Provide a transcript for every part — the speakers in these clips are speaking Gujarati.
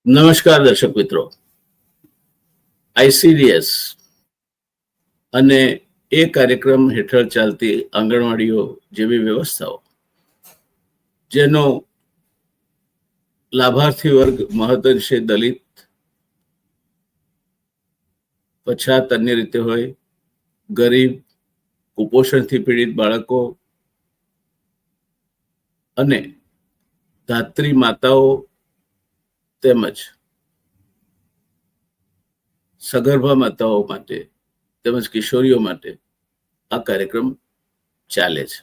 નમસ્કાર દર્શક મિત્રો, આઈસીડીએસ અને એ કાર્યક્રમ હેઠળ ચાલતી આંગણવાડીઓ જેવી વ્યવસ્થાઓ જેનો લાભાર્થી વર્ગ મહદઅંશે દલિત, પછાત અન્ય રીતે હોય, ગરીબ, કુપોષણથી પીડિત બાળકો અને ધાત્રી માતાઓ તેમજ સગર્ભા માતાઓ માટે તેમજ કિશોરીઓ માટે આ કાર્યક્રમ ચાલે છે.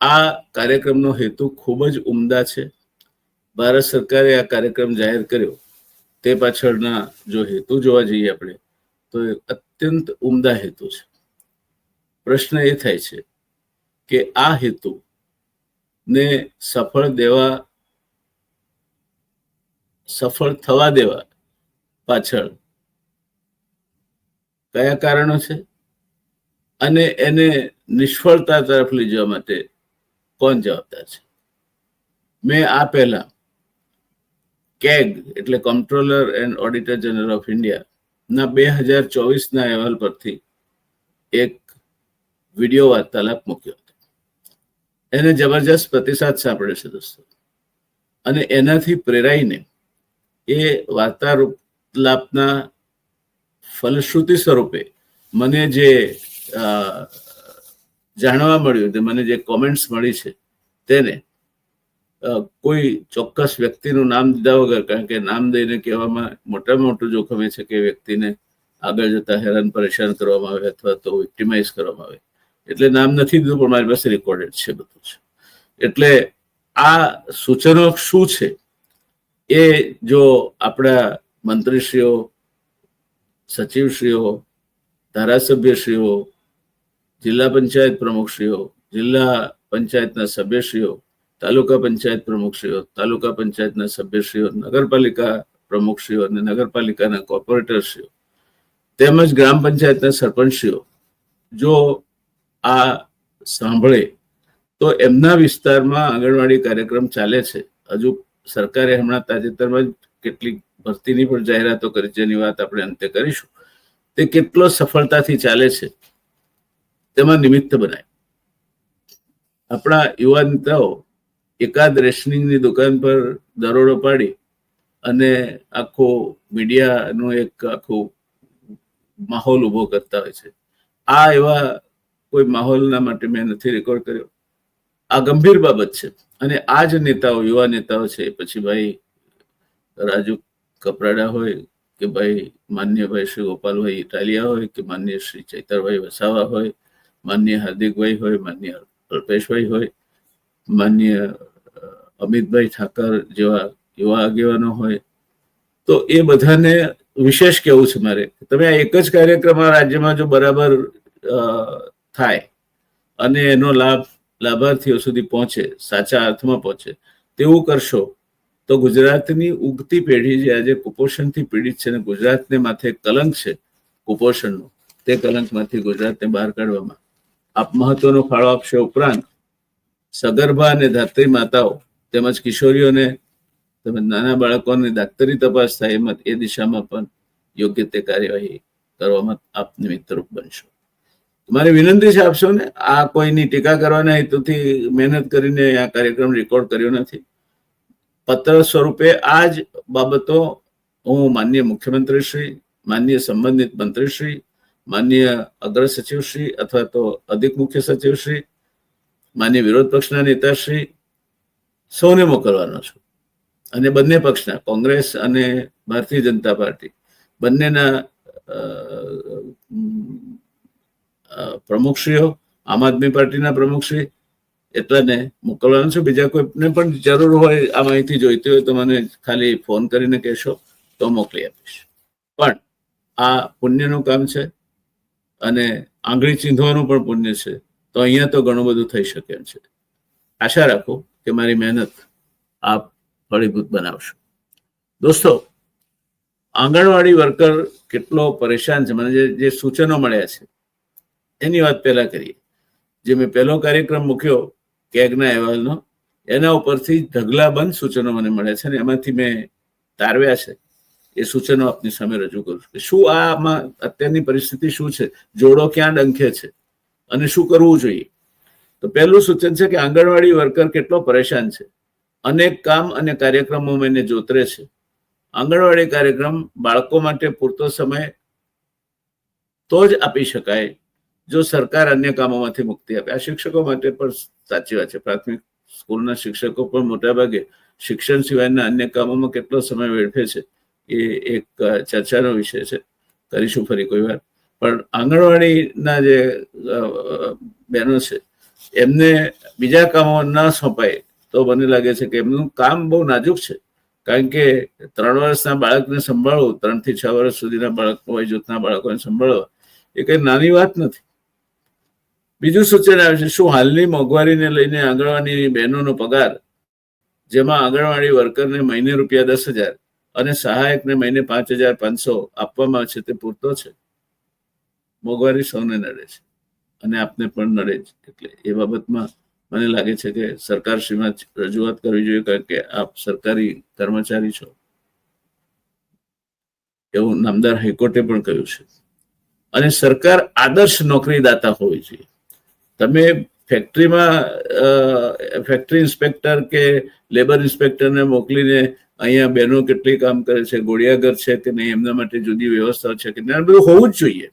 આ કાર્યક્રમનો હેતુ ખૂબ જ ઉમદા છે. ભારત સરકારે આ કાર્યક્રમ જાહેર કર્યો તે પાછળના જો હેતુ જોવા જઈએ આપણે તો એ અત્યંત ઉમદા હેતુ છે. પ્રશ્ન એ થાય છે કે આ હેતુ ને સફળ થવા દેવા પાછળ કયા કારણો છે અને એને નિષ્ફળતા તરફ લઈ જવા માટે કોણ જવાબદાર છે. મેં આ પહેલા કેગ એટલે comptroller and auditor general of India ના 2024ના અહેવાલ પરથી એક વિડીયો વાર્તાલાપ મૂક્યો હતો. એને જબરજસ્ત પ્રતિસાદ સાંપડ્યો છે દોસ્તો, અને એનાથી પ્રેરાઈને એ વાર્તાલાપના ફલશ્રુતિ સ્વરૂપે મને જે જાણવા મળ્યું, મને જે કોમેન્ટ્સ મળી છે તેને કોઈ ચોક્કસ વ્યક્તિનું નામ દીધા વગર, કારણ કે નામ દઈને કહેવામાં મોટામાં મોટું જોખમ એ છે કે વ્યક્તિને આગળ જતા હેરાન પરેશાન કરવામાં આવે અથવા તો વિક્ટિમાઇઝ કરવામાં આવે, એટલે નામ નથી દીધું, પણ મારી પાસે રેકોર્ડેડ છે બધું છે. એટલે આ સૂચનો શું છે એ જો આપણા મંત્રીશ્રીઓ, સચિવશ્રીઓ, ધારાસભ્યશ્રીઓ, જિલ્લા પંચાયત પ્રમુખશ્રીઓ, જિલ્લા પંચાયતના સભ્યશ્રીઓ, તાલુકા પંચાયત પ્રમુખશ્રીઓ, તાલુકા પંચાયતના સભ્યશ્રીઓ, નગરપાલિકા પ્રમુખશ્રીઓ અને નગરપાલિકાના કોર્પોરેટરશ્રીઓ તેમજ ગ્રામ પંચાયતના સરપંચશ્રીઓ જો આ સાંભળે તો એમના વિસ્તારમાં આંગણવાડી કાર્યક્રમ ચાલે છે. હજુ સરકારે હમણાં તાજેતરમાં જ કેટલીક ભરતીની પણ જાહેરાતો કરી, જેની વાત આપણે અંતે કરીશું. તે કેટલો સફળતાથી ચાલે છે તેમાં નિમિત્ત બનાય. આપણા યુવા નેતાઓ એકાદ રેશનિંગની દુકાન પર દરોડો પાડી અને આખો મીડિયાનો એક આખો માહોલ ઉભો કરતા હોય છે. આ એવા કોઈ માહોલના માટે મેં નથી રેકોર્ડ કર્યો. આ ગંભીર બાબત છે અને આ જ નેતાઓ, યુવા નેતાઓ છે, પછી ભાઈ રાજુ કપરાડા હોય કે ભાઈ માન્ય ભાઈ શ્રી ગોપાલભાઈ ઇટાલિયા હોય કે માન્ય શ્રી ચૈતરભાઈ વસાવા હોય, માન્ય હાર્દિકભાઈ હોય, માન્ય અલ્પેશભાઈ હોય, માન્ય અમિતભાઈ ઠાકર જેવા યુવા આગેવાનો હોય, તો એ બધાને વિશેષ કહેવું છે મારે, તમે આ એક જ કાર્યક્રમ આ રાજ્યમાં જો બરાબર થાય અને એનો લાભ લાભાર્થીઓ સુધી પહોંચે, સાચા અર્થમાં પહોંચે તેવું કરશો તો ગુજરાતની ઉગતી પેઢી જે આજે કુપોષણથી પીડિત છે અને ગુજરાતને માથે કલંક છે કુપોષણનું, તે કલંકમાંથી ગુજરાતને બહાર કાઢવામાં આપ મહત્વનો ફાળો આપશો. ઉપરાંત સગર્ભા અને ધાત્રી માતાઓ તેમજ કિશોરીઓને તેમજ નાના બાળકોની ડાક્ટરી તપાસ થાય એમ એ દિશામાં પણ યોગ્ય તે કાર્યવાહી કરવામાં આપ નિમિત્તરૂપ બનશો. મારી વિનંતી છે આપ સૌને, આ કોઈની ટીકા કરવાના હેતુથી મહેનત કરીને આ કાર્યક્રમ રેકોર્ડ કર્યો નથી. પત્ર સ્વરૂપે આ જ બાબતો હું માનનીય મુખ્યમંત્રીશ્રી, માનનીય સંબંધિત મંત્રીશ્રી, માનનીય અગ્ર સચિવશ્રી અથવા તો અધિક મુખ્ય સચિવશ્રી, માન્ય વિરોધ પક્ષના નેતાશ્રી સૌને મોકલવાનો છું. અને બંને પક્ષના, કોંગ્રેસ અને ભારતીય જનતા પાર્ટી બંનેના પ્રમુખશ્રીઓ, આમ આદમી પાર્ટીના પ્રમુખશ્રી એટલાને મોકલવાનું છે. બીજા કોઈને પણ જરૂર હોય, આ માહિતી જોઈતી હોય તો મને ખાલી ફોન કરીને કહેશો તો મોકલી આપીશ. પણ આ પુણ્યનું કામ છે અને આંગળી ચીંધવાનું પણ પુણ્ય છે, તો અહીંયા તો ઘણું બધું થઈ શકે એમ છે. આશા રાખો કે મારી મહેનત આપ ફળીભૂત બનાવશો. દોસ્તો, આંગણવાડી વર્કર કેટલો પરેશાન છે, મને જે સૂચનો મળ્યા છે એની વાત પહેલા કરીએ. જે મેં પહેલો કાર્યક્રમ મૂક્યો કેગના અહેવાલનો, એના ઉપરથી ઢગલાબંધ સૂચનો મને મળ્યા છે અને એમાંથી મેં તારવ્યા છે એ સૂચનો આપની સામે રજૂ કરું છું કે શું આમાં અત્યારની પરિસ્થિતિ શું છે, જોડો ક્યાં ડંખે છે અને શું કરવું જોઈએ. તો પહેલું સૂચન છે કે આંગણવાડી વર્કર કેટલો પરેશાન છે. અનેક કામ અને કાર્યક્રમોમાં એને જોતરે છે. આંગણવાડી કાર્યક્રમ બાળકો માટે પૂરતો સમય તો જ આપી શકાય જો સરકાર અન્ય કામોમાંથી મુક્તિ આપે. આ શિક્ષકો માટે પણ સાચી વાત છે. પ્રાથમિક સ્કૂલના શિક્ષકો પણ મોટાભાગે શિક્ષણ સિવાયના અન્ય કામોમાં કેટલો સમય વેડફે છે એ એક ચર્ચાનો વિષય છે. કરીશું ફરી કોઈ વાર. પણ આંગણવાડીના જે બહેનો છે એમને બીજા કામો ના સોંપાય તો મને લાગે છે કે એમનું કામ બહુ નાજુક છે. કારણ કે 3 વર્ષના બાળકને સંભાળવું, 3 થી 6 વર્ષ સુધીના બાળક વય જૂથના બાળકોને સંભાળવા એ કઈ નાની વાત નથી. બીજું સૂચન આવે છે, શું હાલની મોંઘવારીને લઈને આંગણવાડીની બહેનોનો પગાર, જેમાં આંગણવાડી વર્કરને મહિને ₹10,000 અને સહાયકને મહિને 5,500 આપવામાં આવે છે તે પૂરતો છે? મોંઘવારી સૌને નડે છે અને આપને પણ નડે જ. એટલે એ બાબતમાં મને લાગે છે કે સરકારશ્રીમાં રજૂઆત કરવી જોઈએ, કારણ કે આપ સરકારી કર્મચારી છો એવું નામદાર હાઈકોર્ટે પણ કહ્યું છે. અને સરકાર આદર્શ નોકરીદાતા હોવી જોઈએ. તમે ફેક્ટરીમાં ફેક્ટરી ઇન્સ્પેક્ટર કે લેબર ઇન્સ્પેક્ટરને મોકલીને અહીંયા બહેનો કેટલી કામ કરે છે, ગોળિયાગર છે કે નહીં, એમના માટે જુદી વ્યવસ્થા છે કે નહીં, બધું હોવું જ જોઈએ.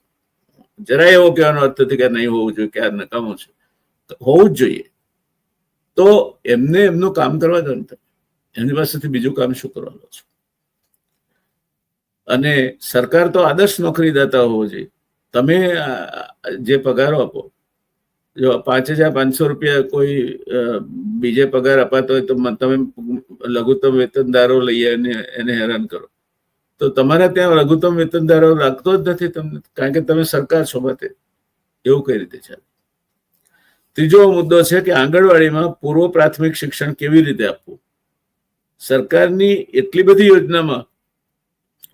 જરાય એવો કહેવાનો અર્થ નથી કે નહીં હોવું જોઈએ, કે આ નકામો છે. હોવું જ જોઈએ. તો એમને એમનું કામ કરવા દો ને. એમની પાસેથી બીજું કામ શું કરવાનું છે? અને સરકાર તો આદર્શ નોકરીદાતા હોવો જોઈએ. તમે જે પગારો આપો, જો 5,500 રૂપિયા કોઈ બીજે પગાર અપાતો હોય તો તમે લઘુત્તમ વેતનદારો લઈએ અને એને હેરાન કરો. તો તમારા ત્યાં લઘુત્તમ વેતનદારો લાગતો જ નથી તમને, કારણ કે તમે સરકાર છો માટે. એવું કઈ રીતે ચાલે? ત્રીજો મુદ્દો છે કે આંગણવાડીમાં પૂર્વ પ્રાથમિક શિક્ષણ કેવી રીતે આપવું. સરકારની એટલી બધી યોજનામાં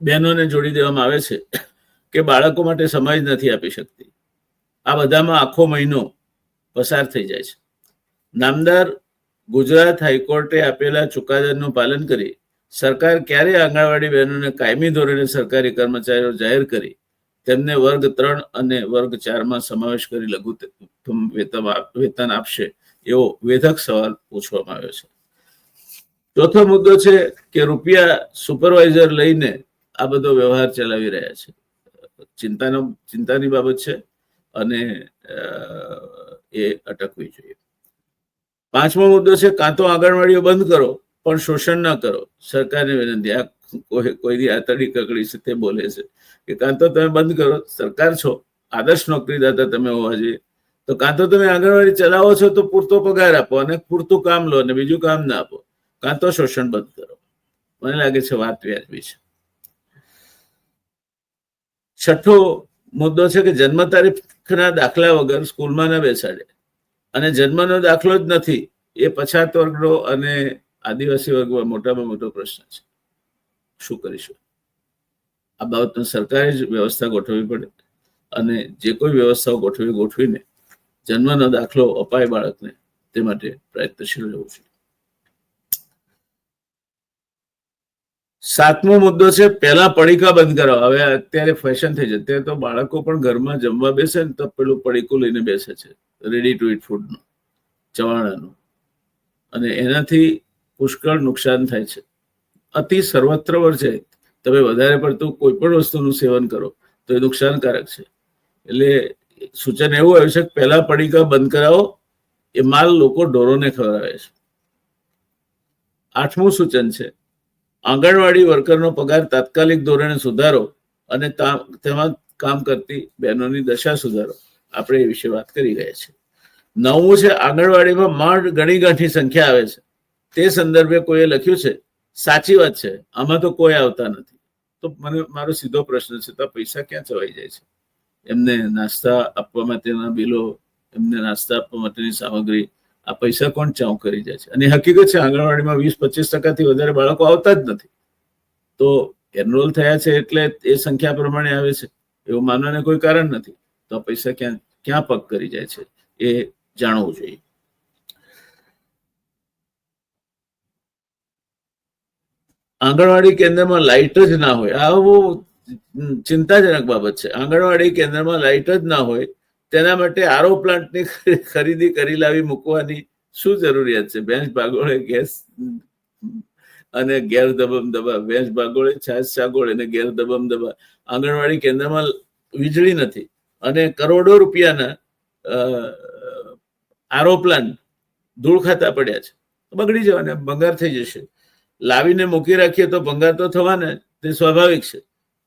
બહેનોને જોડી દેવામાં આવે છે કે બાળકો માટે સમય જ નથી આપી શકતી. આ બધામાં આખો મહિનો પસાર થઈ જાય છે. નામદાર ગુજરાત હાઈકોર્ટે આપેલા ચુકાદાનું પાલન કરી સરકાર ક્યારે આંગણવાડી બહેનોને કાયમી ધોરણે સરકારી કર્મચારીઓ જાહેર કરી તેમને વર્ગ 3 અને વર્ગ 4માં સમાવેશ કરી લઘુત્તમ વેતન આપશે એવો વેધક સવાલ પૂછવામાં આવ્યો છે. ચોથો મુદ્દો છે કે રૂપિયા સુપરવાઇઝર લઈને આ બધો વ્યવહાર ચલાવી રહ્યા છે. ચિંતાની બાબત છે અને એ અટકવી જોઈએ. પાંચમો મુદ્દો છે, કાં તો આંગણવાડીઓ બંધ કરો પણ શોષણ ન કરો. સરકારની વિનંતી. આ કોઈ આતડી કકડી છે તે બોલે છે કે કાં તો તમે બંધ કરો, સરકાર છો, આદર્શ નોકરીદાતા તમે હોવા જોઈએ, તો કાં તો તમે આંગણવાડી ચલાવો છો તો પૂરતો પગાર આપો અને પૂરતું કામ લો અને બીજું કામ ના આપો, કાં તો શોષણ બંધ કરો. મને લાગે છે વાત વ્યાજબી છે. છઠ્ઠો મુદ્દો છે કે જન્મ તારીખના દાખલા વગર સ્કૂલમાં ન બેસાડે. અને જન્મનો દાખલો જ નથી એ પછાત વર્ગનો અને આદિવાસી વર્ગમાં મોટામાં મોટો પ્રશ્ન છે. શું કરીશું? આ બાબતમાં સરકારે જ વ્યવસ્થા ગોઠવવી પડે અને જે કોઈ વ્યવસ્થાઓ ગોઠવીને જન્મનો દાખલો અપાય બાળકને તે માટે પ્રયત્નશીલ રહેવું છે. સાતમો મુદ્દો છે પહેલા પડીકા બંધ કરાવો. હવે અત્યારે ફેશન થઈ છે, અત્યારે તો બાળકો પણ ઘરમાં જમવા બેસે ને તો પેલું પડીકું લઈને બેસે છે, રેડી ટુ ઇટ ફૂડનું, ચવાણાનું, અને એનાથી પુષ્કળ નુકસાન થાય છે. અતિ સર્વત્ર છે. તમે વધારે પડતું કોઈ પણ વસ્તુનું સેવન કરો તો એ નુકસાનકારક છે. એટલે સૂચન એવું આવ્યું છે કે પહેલા પડીકા બંધ કરાવો. એ માલ લોકો ઢોરોને ખવડાવે છે. આઠમું સૂચન છે, આંગણવાડી વર્કરનો પગાર તાત્કાલિક ધોરણે સુધારો અને તેમાં કામ કરતી બહેનોની દશા સુધારો. આપણે એ વિશે વાત કરી રહ્યા છીએ. નવમું છે, આંગણવાડીમાં માંડ ઘણી ગાંઠી સંખ્યા આવે છે. તે સંદર્ભે કોઈએ લખ્યું છે, સાચી વાત છે, આમાં તો કોઈ આવતા નથી. તો મારો સીધો પ્રશ્ન છે, તો પૈસા ક્યાં ચવાઈ જાય છે? એમને નાસ્તા આપવા માટેના બિલો, એમને નાસ્તા આપવા માટેની સામગ્રી, આ પૈસા કોણ ચાઉ કરી જાય છે? અને હકીકત છે આંગણવાડીમાં 20-25% વધારે બાળકો આવતા જ નથી. તો એનરોલ થયા છે એટલે એ સંખ્યા પ્રમાણે આવે છે એવું માનવાને કોઈ કારણ નથી. તો પૈસા ક્યાં પગ કરી જાય છે એ જાણવું જોઈએ. આંગણવાડી કેન્દ્રમાં લાઇટ જ ના હોય, આ બહુ ચિંતાજનક બાબત છે. આંગણવાડી કેન્દ્રમાં લાઇટ જ ના હોય તેના માટે આરઓ પ્લાન્ટની ખરીદી કરી લાવી મૂકવાની શું જરૂરિયાત છે? ભેંસ ભાગોળે ગેસ અને ઘેર દબમ દબા, ભેંસ ભાગોળે છાસ છાગોળે અને ઘેર દબમ દબા. આંગણવાડી કેન્દ્રમાં વીજળી નથી અને કરોડો રૂપિયાના આરઓ પ્લાન્ટ ધૂળ ખાતા પડ્યા છે, બગડી જવાના, ભંગાર થઈ જશે. લાવીને મૂકી રાખીએ તો ભંગાર તો થવાના, તે સ્વાભાવિક છે.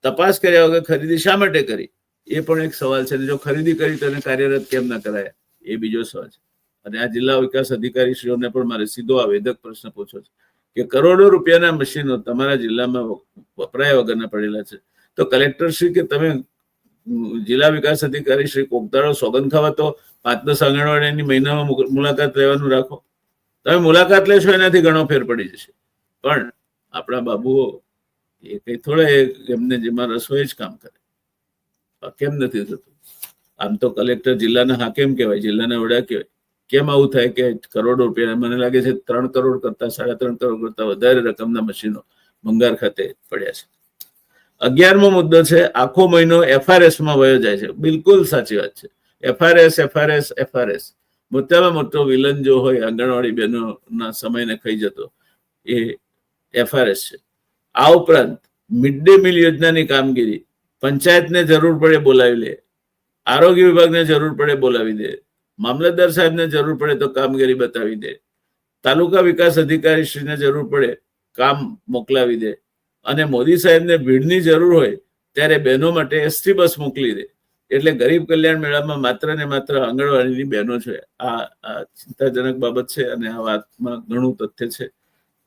તપાસ કર્યા વગર ખરીદી શા માટે કરી, એ પણ એક સવાલ છે. જો ખરીદી કરી તો એને કાર્યરત કેમ ના કરાયા, એ બીજો સવાલ છે. અને આ જિલ્લા વિકાસ અધિકારી શ્રીઓને પણ મારે સીધો આવેદક પ્રશ્ન પૂછવો છે કે કરોડો રૂપિયાના મશીનો તમારા જિલ્લામાં વપરાયા વગરના પડેલા છે, તો કલેક્ટર શ્રી કે તમે જિલ્લા વિકાસ અધિકારી શ્રી કોકદારો સોગંદ ખાવા તો 5-10 આંગણવાડીની મહિનામાં મુલાકાત લેવાનું રાખો. તમે મુલાકાત લેશો એનાથી ઘણો ફેર પડી જશે. પણ આપણા બાબુઓ એ કઈ થોડા એમને જેમાં રસ હોય જ કામ કરે, કેમ નથી થતું? આમ તો કલેક્ટર જિલ્લાના હાકેમ કહેવાય, જિલ્લાના વડા કહેવાય. કેમ આવું થાય કે કરોડો રૂપિયા, મને લાગે છે 3 કરોડ કરતા 3.5 કરોડ કરતા વધારે રકમના મશીનો ભંગાર ખાતે પડ્યા છે. 11મો મુદ્દો છે, આખો મહિનો FRS માં વયો જાય છે. બિલકુલ સાચી વાત છે. FRS મોટામાં મોટો વિલન જો હોય આંગણવાડી બહેનોના સમયને ખાઈ જતો, એ FRS છે. આ ઉપરાંત મિડ ડે મિલ યોજનાની કામગીરી પંચાયતને જરૂર પડે બોલાવી લે, આરોગ્ય વિભાગને જરૂર પડે બોલાવી દે, મામલતદાર સાહેબને જરૂર પડે તો કામગીરી બતાવી દે, તાલુકા વિકાસ અધિકારી શ્રીને જરૂર પડે કામ મોકલાવી દે, અને મોદી સાહેબને ભીડની જરૂર હોય ત્યારે બહેનો માટે એસટી બસ મોકલી દે. એટલે ગરીબ કલ્યાણ મેળામાં માત્ર ને માત્ર આંગણવાડીની બહેનો છે. આ ચિંતાજનક બાબત છે અને આ વાતમાં ઘણું તથ્ય છે.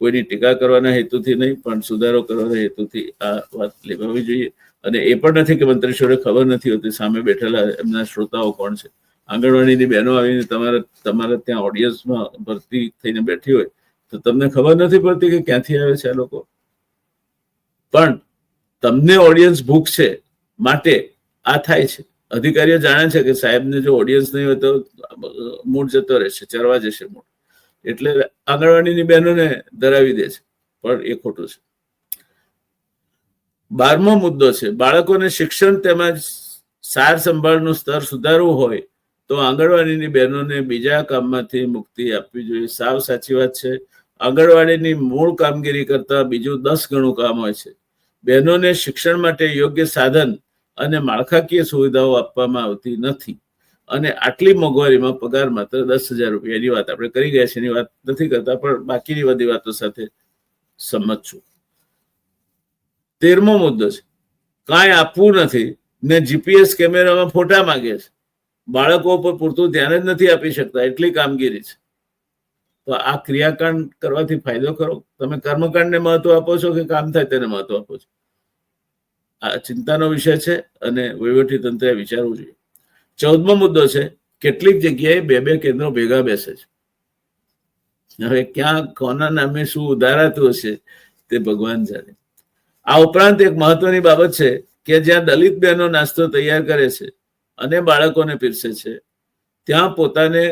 કોઈની ટીકા કરવાના હેતુથી નહીં, પણ સુધારો કરવાના હેતુથી આ વાત લેવાવી જોઈએ. અને એ પણ નથી કે મંત્રીશ્રીઓને ખબર નથી હોતી સામે બેઠેલા એમના શ્રોતાઓ કોણ છે. આંગણવાડીની બહેનો આવીને તમારા ત્યાં ઓડિયન્સમાં ભરતી થઈને બેઠી હોય તો તમને ખબર નથી પડતી કે ક્યાંથી આવે છે આ લોકો. પણ તમને ઓડિયન્સ ભૂખ છે માટે આ થાય છે. અધિકારીઓ જાણે છે કે સાહેબને જો ઓડિયન્સ નહીં હોય તો મૂડ જતો રહેશે, ચરવા જશે મૂડ, એટલે આંગણવાડીની બહેનોને ધરાવી દે છે, પણ એ ખોટું છે. 12મો મુદ્દો છે, બાળકોને શિક્ષણ તેમજ સાર સંભાળનું સ્તર સુધારવું હોય તો આંગણવાડીની બહેનોને બીજા કામમાંથી મુક્તિ આપવી જોઈએ. સાવ સાચી વાત છે. આંગણવાડીની મૂળ કામગીરી કરતા બીજું 10 ગણું કામ હોય છે. બહેનોને શિક્ષણ માટે યોગ્ય સાધન અને માળખાકીય સુવિધાઓ આપવામાં આવતી નથી, અને આટલી મોંઘવારીમાં પગાર માત્ર 10,000 રૂપિયાની વાત આપણે કરી ગયા છે, એની વાત નથી કરતા, પણ બાકીની બધી વાતો સાથે સંમત છું. 13મો મુદ્દો છે, કાંઈ આપવું નથી ને જીપીએસ કેમેરામાં ફોટા માંગે છે. બાળકો પર પૂરતું ધ્યાન જ નથી આપી શકતા, એટલી કામગીરી છે. તો આ ક્રિયાકાંડ કરવાથી ફાયદો ખરો? તમે કર્મકાંડને મહત્વ આપો છો કે કામ થાય તેને મહત્વ આપો છો? આ ચિંતાનો વિષય છે અને વહીવટી તંત્રે વિચારવું જોઈએ. 14મો મુદ્દો છે, કેટલીક જગ્યાએ 2 કેન્દ્રો ભેગા બેસે છે. હવે ક્યાં કોના નામે શું ઉધારાતું હશે તે ભગવાન જાણે. આ ઉપરાંત એક મહત્વની બાબત છે કે જ્યાં દલિત બહેનો નાસ્તો તૈયાર કરે છે અને બાળકોને પીરસે છે, ત્યાં પોતાને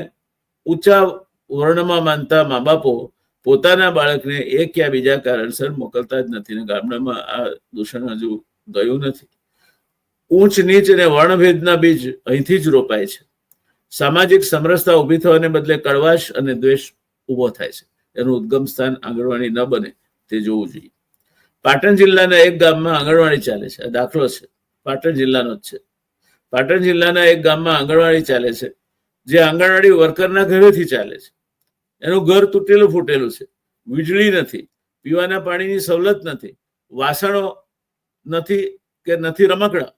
ઊંચા વર્ણમાં માનતા મા બાપો પોતાના બાળકને એક યા બીજા કારણસર મોકલતા જ નથી, ને ગામડામાં આ દૂષણ હજુ ગયું નથી. ઊંચ નીચ અને વર્ણભેદના બીજ અહીંથી જ રોપાય છે. સામાજિક સમરસતા ઊભી થવાને બદલે કડવાશ અને દ્વેષ ઊભો થાય છે. એનું ઉદ્ગમ સ્થાન આંગણવાડી ન બને તે જોવું જોઈએ. પાટણ જિલ્લાના એક ગામમાં આંગણવાડી ચાલે છે. આ દાખલો છે, પાટણ જિલ્લાનો જ છે. પાટણ જિલ્લાના એક ગામમાં આંગણવાડી ચાલે છે, જે આંગણવાડી વર્કરના ઘરેથી ચાલે છે. એનું ઘર તૂટેલું ફૂટેલું છે, વીજળી નથી, પીવાના પાણીની સવલત નથી, વાસણો નથી કે નથી રમકડા.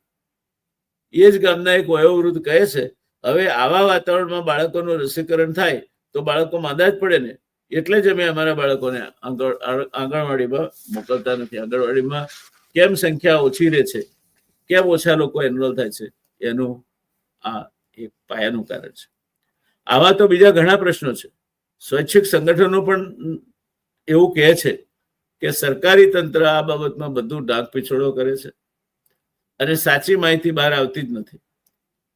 એ જ ગામના એક વયોવૃદ્ધ કહે છે, હવે આવા વાતાવરણમાં બાળકોનું રસીકરણ થાય તો બાળકો માંદા જ પડે ને, એટલે જ અમે અમારા બાળકોને આંગણવાડીમાં મોકલતા નથી. આંગણવાડીમાં કેમ સંખ્યા ઓછી રહે છે, કેમ ઓછા લોકો એનરોલ થાય છે, એનું આ એક પાયાનું કારણ છે. આવા તો બીજા ઘણા પ્રશ્નો છે. સ્વૈચ્છિક સંગઠનો પણ એવું કહે છે કે સરકારી તંત્ર આ બાબતમાં બધું ડાઘ પીછોડો કરે છે અને સાચી માહિતી બહાર આવતી જ નથી.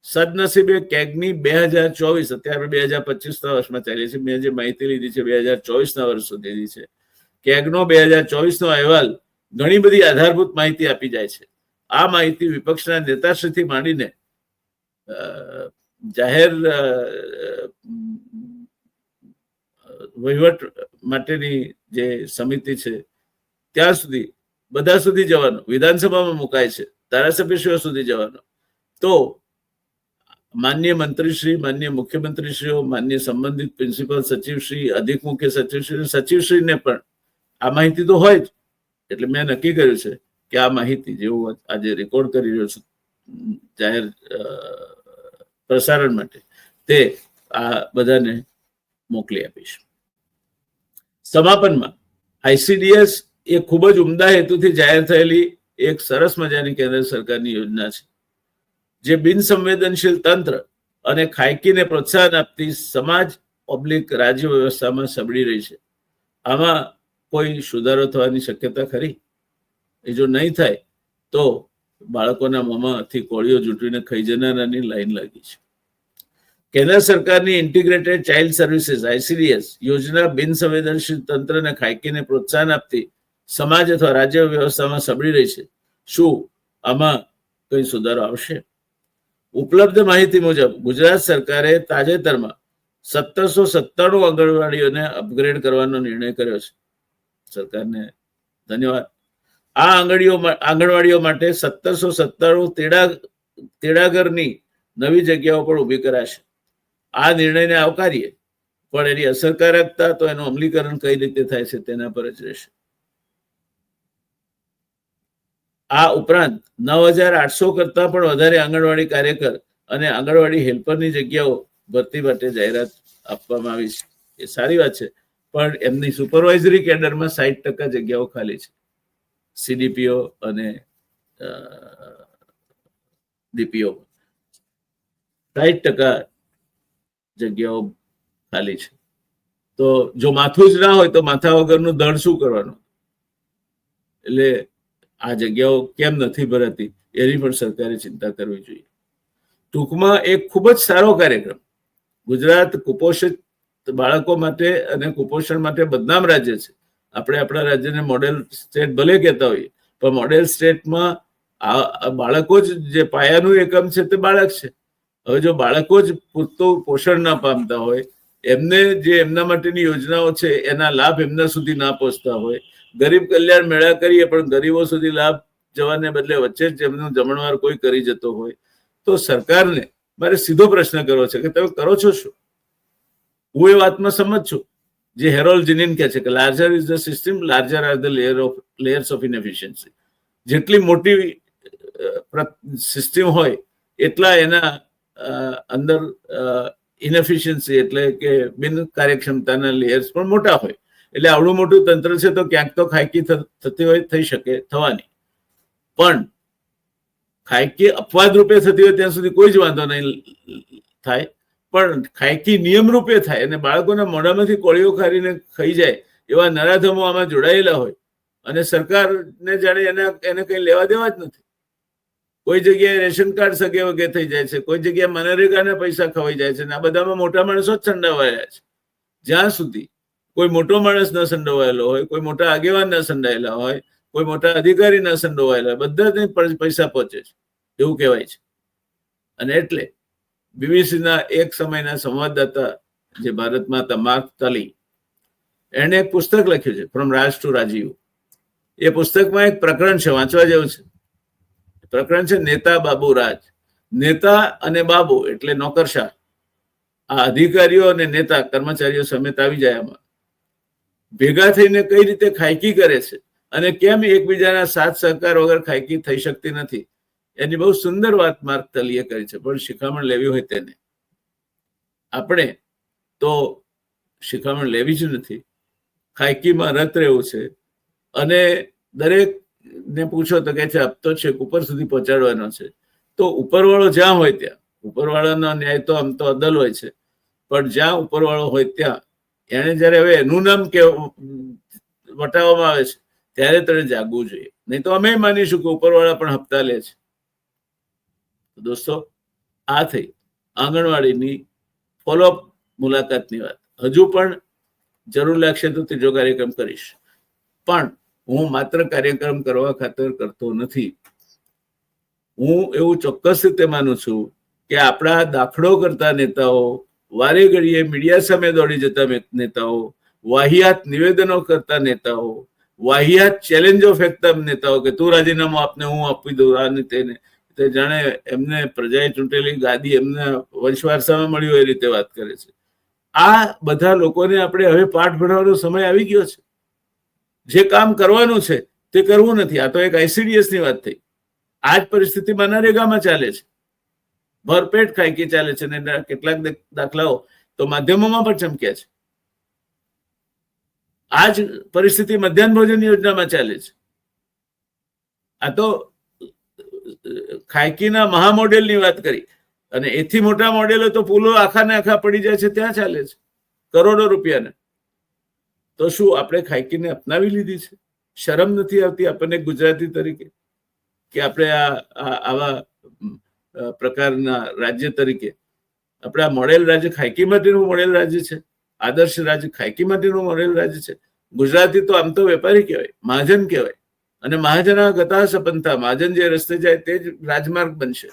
સદનસીબે કેગની 2024, અત્યારે 2025ના વર્ષમાં ચાલી છે, મેં જે માહિતી લીધી છે 2024ના વર્ષ સુધીની છે, કેગનો 2024નો અહેવાલ ઘણી બધી આધારભૂત માહિતી આપી જાય છે. આ માહિતી વિપક્ષના નેતાશ્રીથી માંડીને જાહેર વહીવટ માટેની જે સમિતિ છે ત્યાં સુધી બધા સુધી જવાનો, વિધાનસભામાં મુકાય છે, ધારાસભ્યશ્રીઓ સુધી જવાનો. તો માન્ય મંત્રીશ્રી, માન્ય મુખ્યમંત્રીશ્રીઓ, માન્ય સંબંધિત પ્રિન્સિપલ સચિવશ્રી, અધિક મુખ્ય સચિવશ્રી, સચિવશ્રીને પણ આ માહિતી તો હોય જ. એટલે મેં નક્કી કર્યું છે કે આ માહિતી જેવું આજે રેકોર્ડ કરી રહ્યો છું જાહેર પ્રસારણ માટે, તે આ બધાને મોકલી આપીશ. સમાપનમાં આઈસીડીએસ એ ખૂબ જ ઉમદા હેતુથી જાહેર થયેલી એક સરસ મજાની કેન્દ્ર સરકારની યોજના છે, જે બિનસંવેદનશીલ તંત્ર અને ખાયકીને પ્રોત્સાહન આપતી સમાજ ઓબ્લિક રાજ્ય વ્યવસ્થામાં સબળી રહી છે. આમાં કોઈ સુધારો થવાની શક્યતા ખરી? એ જો નહીં થાય તો બાળકોના મોંમાંથી કોળીઓ જૂટીને ખાઈ જનારાની લાઈન લાગી છે. કેન્દ્ર સરકારની ઇન્ટિગ્રેટેડ ચાઇલ્ડ સર્વિસીસ આઈસીડીએસ યોજના બિનસંવેદનશીલ તંત્રને ખાયકીને પ્રોત્સાહન આપતી સમાજ અથવા રાજ્ય વ્યવસ્થામાં સબળી રહી છે. શું આમાં કઈ સુધારો આવશે? ઉપલબ્ધ માહિતી મુજબ ગુજરાત સરકારે તાજેતરમાં 1797 આંગણવાડીઓને અપગ્રેડ કરવાનો નિર્ણય કર્યો છે. સરકારને ધન્યવાદ. આ આંગણવાડીઓ માટે 1797 તેડાગરની નવી જગ્યાઓ પણ ઊભી કરાશે. આ નિર્ણયને આવકારીએ, પણ એની અસરકારકતા તો એનું અમલીકરણ કઈ રીતે થાય છે તેના પર જ રહેશે. આ ઉપરાંત 9800 કરતા પણ વધારે આંગણવાડી કાર્યકર અને આંગણવાડી હેલ્પરની જગ્યાઓ ભરતી માટે જાહેરાત આપવામાં આવી છે. એ સારી વાત છે, પણ એમની સુપરવાઇઝરી કેડરમાં 60% જગ્યાઓ ખાલી છે. સીડીપીઓ અને ડીપીઓ 60% જગ્યાઓ ખાલી છે. તો જો માથું જ ના હોય તો માથા વગરનું દળ શું કરવાનું? એટલે આ જગ્યાઓ કેમ નથી ભરાતી એની પણ સરકારે ચિંતા કરવી જોઈએ. ટૂંકમાં એક ખૂબ જ સારો કાર્યક્રમ. ગુજરાત કુપોષિત બાળકો માટે અને કુપોષણ માટે બદનામ રાજ્ય છે. આપણે આપણા રાજ્યને મોડેલ સ્ટેટ ભલે કહેતા હોઈએ, પણ મોડેલ સ્ટેટમાં આ બાળકો જ જે પાયાનું એકમ છે તે બાળક છે. હવે જો બાળકો જ પૂરતું પોષણ ના પામતા હોય, એમને જે એમના માટેની યોજનાઓ છે એના લાભ એમના સુધી ના પહોંચતા હોય, ગરીબ કલ્યાણ મેળા કરીએ પણ ગરીબો સુધી લાભ જવાને બદલે વચ્ચે જ જેમનું જમણવાર કોઈ કરી જતો હોય, તો સરકારને મારે સીધો પ્રશ્ન કરવો છે કે તમે કરો છો શું? હું એ વાતમાં સંમત છું જે હેરોલ્ડ જીનિન કહે છે કે larger is the system, larger are the layers of inefficiency. જેટલી મોટી સિસ્ટમ હોય એટલા એના અંદર ઇનએફિશિયન્સી એટલે કે બિન કાર્યક્ષમતાના લેયર્સ પણ મોટા હોય. એટલે આવડું મોટું તંત્ર છે તો ક્યાંક તો ખાયકી થતી હોય, થઈ શકે, થવાની. પણ ખાયકી અપવાદ રૂપે થતી હોય ત્યાં સુધી કોઈ જ વાંધો નહીં થાય, પણ ખાયકી નિયમ રૂપે થાય અને બાળકોના મોઢામાંથી કોળીઓ ખારીને ખાઈ જાય એવા નરાધમો આમાં જોડાયેલા હોય અને સરકારને જાણે એને કઈ લેવા દેવા જ નથી. કોઈ જગ્યાએ રેશન કાર્ડ સગે વગે થઈ જાય છે, કોઈ જગ્યાએ મનરેગાના પૈસા ખવાઈ જાય છે, અને આ બધામાં મોટા માણસો જ સંડોવાયેલા છે. જ્યાં સુધી કોઈ મોટો માણસ ન સંડોવાયેલો હોય, કોઈ મોટા આગેવાન ન સંડાયેલા હોય, કોઈ મોટા અધિકારી ન સંડોવાયેલા હોય, બધાને પૈસા પહોંચે છે એવું કહેવાય છે. અને એટલે બીબીસીના એક સમયના સંવાદદાતા જે ભારતમાં હતા માર્ક તલી, એણે એક પુસ્તક લખ્યું છે ફ્રોમ રાજ ટુ રાજીવ. એ પુસ્તકમાં એક પ્રકરણ છે, વાંચવા જેવું છે. પ્રકરણ છે નેતા બાબુ રાજ. નેતા અને બાબુ એટલે નોકરશાહ, આ અધિકારીઓ અને નેતા કર્મચારીઓ સમેત આવી જાય આમાં, ભેગા થઈને કઈ રીતે ખાયકી કરે છે અને કેમ એકબીજાના સાથ સહકાર વગર ખાયકી થઈ શકતી નથી, એની બહુ સુંદર વાત માર્ક તલીએ કરી છે. પણ શિખામણ લેવી હોય તેને, આપણે તો શિખામણ લેવી જ નથી. ખાયકીમાં રત રહેવું છે અને દરેક ને પૂછો તો કે છે હપ્તો છે ઉપર સુધી પહોંચાડવાનો છે. તો ઉપરવાળો જ્યાં હોય ત્યાં, ઉપરવાળાનો ન્યાય તો આમ તો અદલ હોય છે, પણ જ્યાં ઉપરવાળો હોય ત્યાં એને જયારે હવે એનું નામ કે વટાવવામાં આવે છે ત્યારે તેને જાગવું જોઈએ. નહીં તો અમે માનીશું કે ઉપરવાળા પણ હપ્તા લે છે. દોસ્તો, આ થઈ આંગણવાડીની ફોલોઅપ મુલાકાતની વાત. હજુ પણ જરૂર લાગશે તો ત્રીજો કાર્યક્રમ કરીશ. પણ હું માત્ર કાર્યક્રમ કરવા ખાતર કરતો નથી. હું એવું ચોક્કસ રીતે માનું છું કે આપણા દાખલો કરતા નેતાઓ, વારે ઘડીએ મીડિયા સામે દોડી જતા નેતાઓ, વાહિયાત નિવેદનો કરતા નેતાઓ, વાહિયાત ચેલેન્જો ફેંકતા નેતાઓ કે તું રાજીનામું આપને હું આપી દઉં આ ને તેને, તે જાણે એમને પ્રજાએ ચૂંટેલી ગાદી એમના વંશવારસામાં મળી હોય એ રીતે વાત કરે છે. આ બધા લોકોને આપણે હવે પાઠ ભણવાનો સમય આવી ગયો છે. જે કામ કરવાનું છે તે કરવું નથી. આ તો એક ICDS ની વાત થઈ. આ જ પરિસ્થિતિ મનરેગામાં ચાલે છે. ભરપેટ ખાયકી ચાલે છે ને કેટલાક દાખલાઓ તો માધ્યમોમાં પણ ચમક્યા છે. આ જ પરિસ્થિતિ મધ્યાહન ભોજન યોજનામાં ચાલે છે. આ તો ખાયકીના મહામોડેલની વાત કરી અને એથી મોટા મોડેલો તો પુલો આખા ને આખા પડી જાય છે ત્યાં ચાલે છે કરોડો રૂપિયાને. તો શું આપણે ખાયકીને અપનાવી લીધી છે? શરમ નથી આવતી આપણને ગુજરાતી તરીકે કે આપણે આવા પ્રકારના રાજ્ય તરીકે આપણે આ મોડેલ રાજ્ય ખાયકી માટેનું મોડેલ રાજ્ય છે, આદર્શ રાજ્ય ખાયકી માટેનું મોડેલ રાજ્ય છે. ગુજરાતી તો આમ તો વેપારી કહેવાય, મહાજન કહેવાય અને મહાજના ગતા સપંથા, મહાજન જે રસ્તે જાય તે જ રાજમાર્ગ બનશે.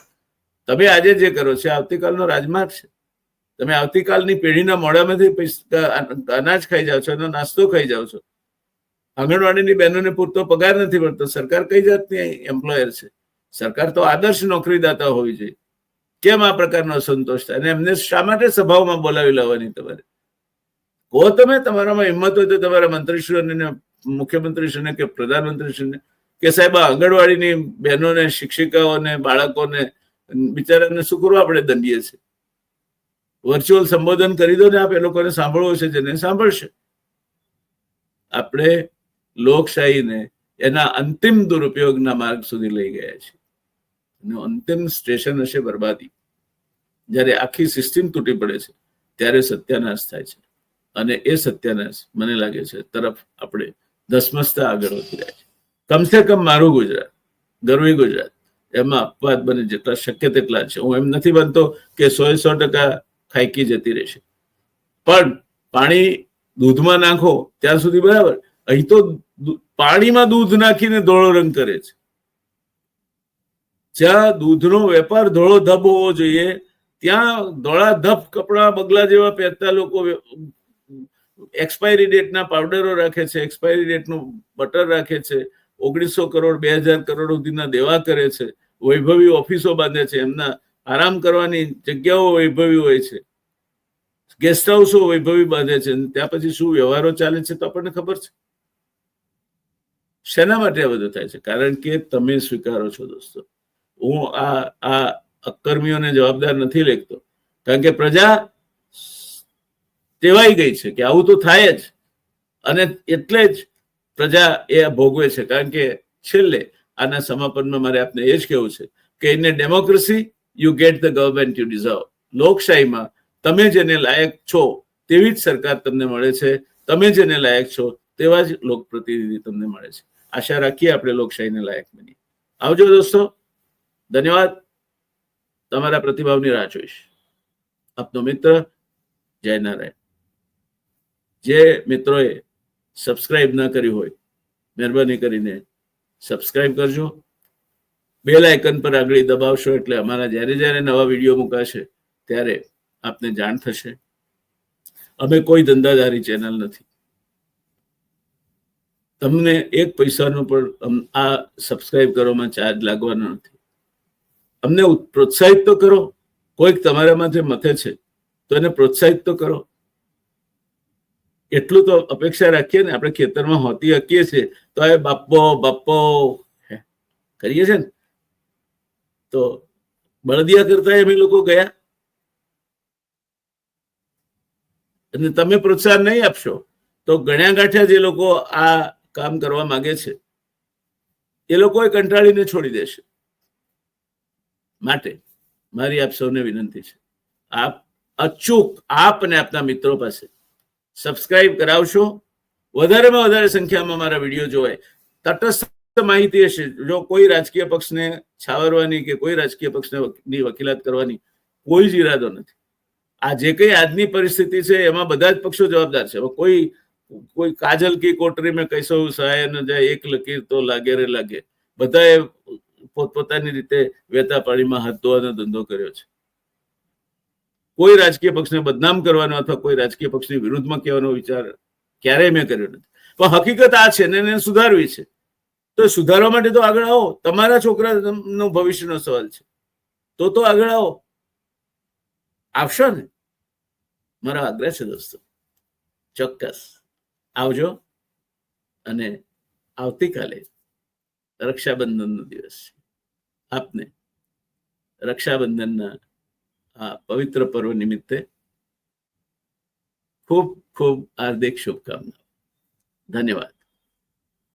તમે આજે જે કરો છો આવતીકાલનો રાજમાર્ગ છે. તમે આવતીકાલની પેઢીના મોઢામાંથી અનાજ ખાઈ જાઓ છો, એનો નાસ્તો ખાઈ જાઓ છો. આંગણવાડીની બહેનોને પૂરતો પગાર નથી મળતો. સરકાર કઈ જાતની એમ્પ્લોયર છે? સરકાર તો આદર્શ નોકરીદાતા હોવી જોઈએ. કેમ આ પ્રકારનો અસંતોષ થાય? અને એમને શા માટે સભાઓમાં બોલાવી લાવવાની? તમારે કહો, તમે તમારામાં હિંમત હોય તો તમારા મંત્રીશ્રીઓને, મુખ્યમંત્રીશ્રીને કે પ્રધાનમંત્રીશ્રીને કે સાહેબ આ આંગણવાડીની બહેનોને, શિક્ષિકાઓને, બાળકોને બિચારાને શું કરવા આપણે દંડીએ છીએ? વર્ચ્યુઅલ સંબોધન કરી દો ને આપ. એ લોકોને સાંભળવું છે જેને સાંભળશે. આપણે લોકશાહીને એના અંતિમ દુરુપયોગના માર્ગ સુધી લઈ ગયા છે. અંતિમ સ્ટેશન હશે બરબાદી. જ્યારે આખી સિસ્ટમ તૂટી પડે છે ત્યારે સત્યાનાશ થાય છે. અને એ સત્યાનાશ મને લાગે છે તરફ આપણે ધસમસતા આગળ વધી રહ્યા છે. કમસે કમ મારું ગુજરાત, ગરવી ગુજરાત, એમાં અપવાદ બને જેટલા શક્ય તેટલા છે. હું એમ નથી બનતો કે 100% ખાયકી જતી રહેશે, પણ પાણી દૂધમાં નાખો ત્યાં સુધી બરાબર. અહીં તો પાણીમાં દૂધ નાખીને ધોળો રંગ કરે છે. જ્યાં દૂધનો વેપાર ધોળો ધબ હોવો જોઈએ ત્યાં ધોળા ધબ કપડા બગલા જેવા પહેરતા લોકો એક્સપાયરી ડેટના પાવડરો રાખે છે, એક્સપાયરી ડેટનું બટર રાખે છે, 1900 કરોડ 2000 કરોડ સુધીના દેવા કરે છે, વૈભવી ઓફિસો બાંધે છે, એમના આરામ કરવાની જગ્યાઓ વૈભવી હોય છે, ગેસ્ટ હાઉસો વૈભવી બાંધે છે. ત્યાં પછી શું વ્યવહારો ચાલે છે તો આપણને ખબર છે. શેના માટે આ બધું થાય છે? કારણ કે તમે સ્વીકારો છો દોસ્તો. હું આ અકર્મીઓને જવાબદાર નથી લેખતો, કારણ કે પ્રજા ટેવાઈ ગઈ છે કે આવું તો થાય જ, અને એટલે જ પ્રજા એ ભોગવે છે. કારણ કે છેલ્લે આના સમાપનમાં મારે આપને એ જ કહેવું છે કે in democracy you get the government you deserve. લોકશાહીમાં તમે જેને લાયક છો તેવી જ સરકાર તમને મળે છે, તમે જેને લાયક છો તેવા જ લોકપ્રતિનિધિ તમને મળે છે. આશા રાખીએ આપણે લોકશાહીને લાયક બનીએ. આવજો દોસ્તો, ધન્યવાદ. તમારા પ્રતિભાવની રાહ જોઈશ. આપનો મિત્ર જય નારાયણ. જે મિત્રોએ સબસ્ક્રાઇબ ના કર્યું હોય મહેરબાની કરીને સબસ્ક્રાઇબ કરજો. બેલ આઇકન પર આગળ દબાવશો એટલે અમારા જ્યારે જ્યારે નવા વિડીયો મુકાશે ત્યારે આપને જાણ થશે. અમે કોઈ ધંધાદારી ચેનલ નથી. તમને એક પૈસાનો પણ આ સબસ્ક્રાઇબ કરવામાં ચાર્જ લાગવાનો નથી. અમને પ્રોત્સાહિત તો કરો. કોઈક તમારામાંથી મથે છે તો એને પ્રોત્સાહિત તો કરો. એટલું તો અપેક્ષા રાખીએ ને. આપણે ખેતરમાં હોતી હકીએ છીએ તો એ બાપ્પો બાપ્પો કરીએ છીએ ને, તો બળદિયા કરતા એમ લોકો ગયા. અને તમે પ્રોત્સાહન નહીં આપશો તો ગણ્યા ગાંઠ્યા જે લોકો આ કામ કરવા માંગે છે એ લોકોએ કંટાળીને છોડી દેશે. માટે મારી આપ સૌને વિનંતી છે, આપ અચૂક આપ અને આપના મિત્રો પાસે સબસ્ક્રાઇબ કરાવશો. વધારેમાં વધારે સંખ્યામાં મારા વિડીયો જોવાય. તટસ્થ માહિતી હશે. જો કોઈ રાજકીય પક્ષને છાવરવાની કે કોઈ રાજકીય પક્ષની વકીલાત કરવાની કોઈ જ ઈરાદો નથી. આ જે કઈ આજની પરિસ્થિતિ છે એમાં બધા જ પક્ષો જવાબદાર છે. કોઈ કોઈ કાજલ કી કોટરી મેં કૈસો સહાય ન જાય, એક લકીર તો લાગે રે લાગે. બધાએ પોતપોતાની રીતે વહેતા પાણીમાં હાથ ધોવાનો ધંધો કર્યો છે. કોઈ રાજકીય પક્ષને બદનામ કરવાનો અથવા કોઈ રાજકીય પક્ષની વિરુદ્ધમાં કહેવાનો વિચાર ક્યારેય મેં કર્યો નથી. પણ હકીકત આ છે ને એને સુધારવી છે. તો સુધારવા માટે તો આગળ આવો. તમારા છોકરાનો ભવિષ્યનો સવાલ છે, તો આગળ આવો. આવશો ને? મારા આગ્રહ છે દોસ્તો, ચોક્કસ આવજો. અને આવતીકાલે રક્ષાબંધનનો દિવસ છે. આપને રક્ષાબંધનના આ પવિત્ર પર્વ નિમિત્તે ખૂબ ખૂબ હાર્દિક શુભકામનાઓ. ધન્યવાદ.